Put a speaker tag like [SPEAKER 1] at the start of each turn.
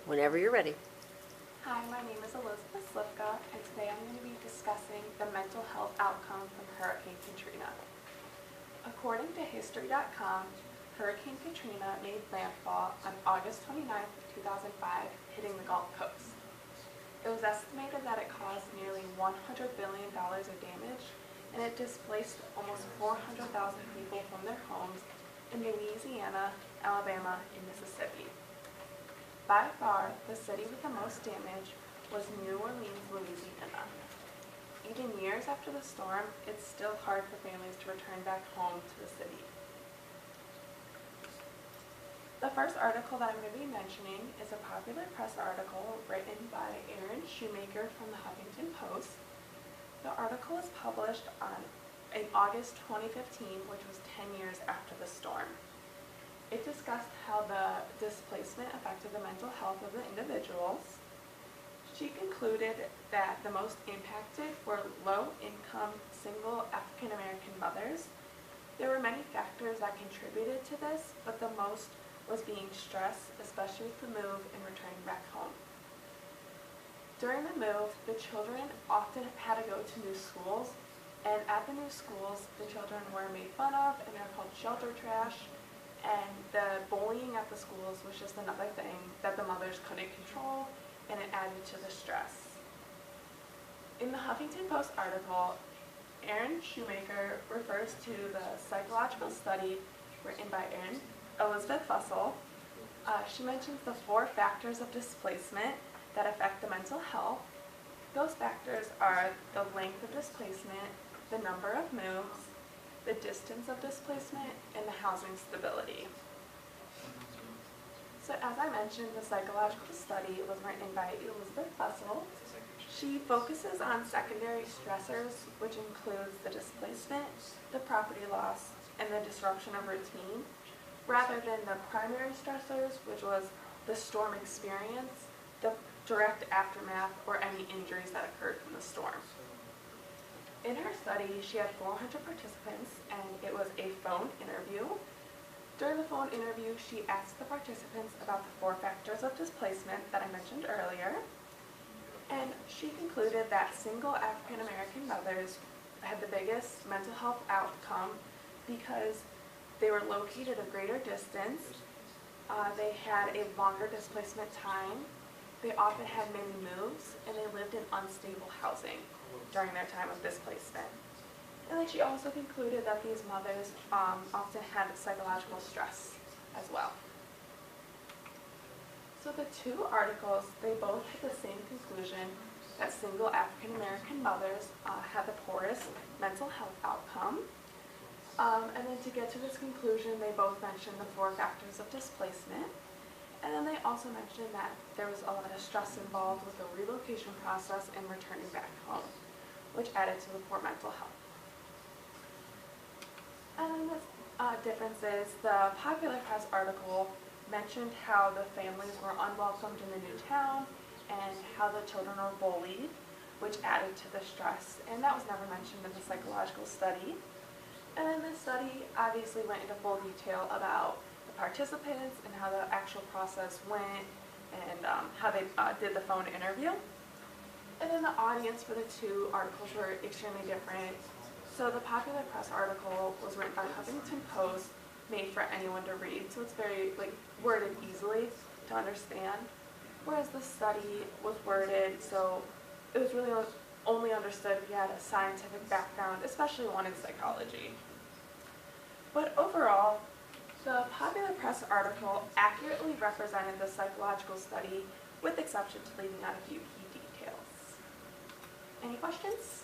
[SPEAKER 1] Whenever you're ready.
[SPEAKER 2] Hi, my name is Elizabeth Slivka, and today I'm going to be discussing the mental health outcome from Hurricane Katrina. According to History.com, Hurricane Katrina made landfall on August 29, 2005, hitting the Gulf Coast. It was estimated that it caused nearly $100 billion of damage, and it displaced almost 400,000 people from their homes in Louisiana, Alabama, and Mississippi. By far, the city with the most damage was New Orleans, Louisiana. Even years after the storm, it's still hard for families to return back home to the city. The first article that I'm going to be mentioning is a popular press article written by Aaron Shoemaker from the Huffington Post. The article was published in August 2015, which was 10 years after the storm. It discussed how the displacement affected the mental health of the individuals. She concluded that the most impacted were low-income, single African-American mothers. There were many factors that contributed to this, but the most was being stressed, especially with the move and returning back home. During the move, the children often had to go to new schools, and at the new schools, the children were made fun of, and they're called shelter trash. And the bullying at the schools was just another thing that the mothers couldn't control, and it added to the stress. In the Huffington Post article, Aaron Shoemaker refers to the psychological study written by Elizabeth Fussell. She mentions the 4 factors of displacement that affect the mental health. Those factors are the length of displacement, the number of moves, the distance of displacement, and the housing stability. So as I mentioned, the psychological study was written by Elizabeth Fussell. She focuses on secondary stressors, which includes the displacement, the property loss, and the disruption of routine, rather than the primary stressors, which was the storm experience, the direct aftermath, or any injuries that occurred from the storm. In her study, she had 400 participants, and it was a phone interview. During the phone interview, she asked the participants about the 4 factors of displacement that I mentioned earlier, and she concluded that single African American mothers had the biggest mental health outcome because they were located a greater distance, they had a longer displacement time, they often had many moves, and they lived in unstable housing during their time of displacement. And then she also concluded that these mothers often had psychological stress as well. So the 2 articles, they both had the same conclusion, that single African American mothers had the poorest mental health outcome. And then to get to this conclusion, they both mentioned the 4 factors of displacement. And then they also mentioned that there was a lot of stress involved with the relocation process and returning back home, which added to the poor mental health. And then the difference is the popular press article mentioned how the families were unwelcomed in the new town and how the children were bullied, which added to the stress, and that was never mentioned in the psychological study. And then the study obviously went into full detail about the participants and how the actual process went and how they did the phone interview. And then the audience for the 2 articles were extremely different. So the popular press article was written by Huffington Post, made for anyone to read, so it's very worded easily to understand. Whereas the study was worded so it was really only understood if you had a scientific background, especially one in psychology. But overall, the popular press article accurately represented the psychological study, with exception to leaving out a few key details. Any questions?